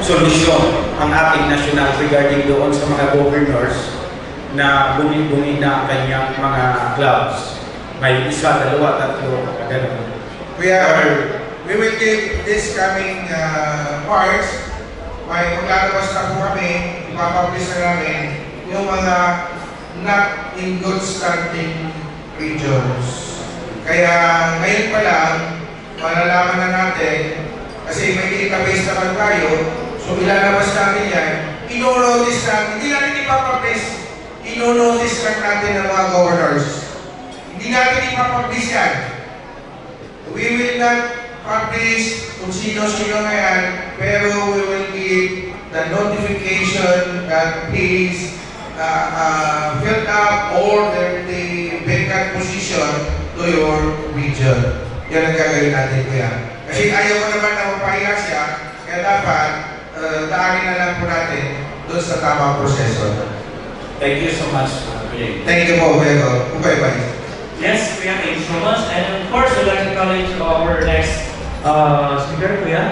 solusyon ang ating national regarding doon sa mga governors na bumi-bumi na ang kanyang mga clubs. May isa, dalawa, tatlo, gano'n. We will give this coming March, may maglalabas na po kami, ipapublish na namin yung mga not in good standing regions. Kaya ngayon pa lang, malalaman na natin, kasi may database naman tayo, so ilalabas natin yan, ino-notice natin, hindi natin ipapublish, ino-notice lang natin ng mga governors. Hindi natin ipapublish yan. We will not publish kung sino-sino na yan, pero we will give the notification that please fill up all the vacant position to your region. Yan ang gagawin natin kuya. Kasi ayaw ko naman na mapahiya siya, kaya dapat daanin na lang po natin doon sa tamang proseso. Thank you so much, Kuya. Thank you po, kuya. Bye-bye. Yes, Kuya, thank you so much. And of course, we'd like to call into our next speaker, Kuya.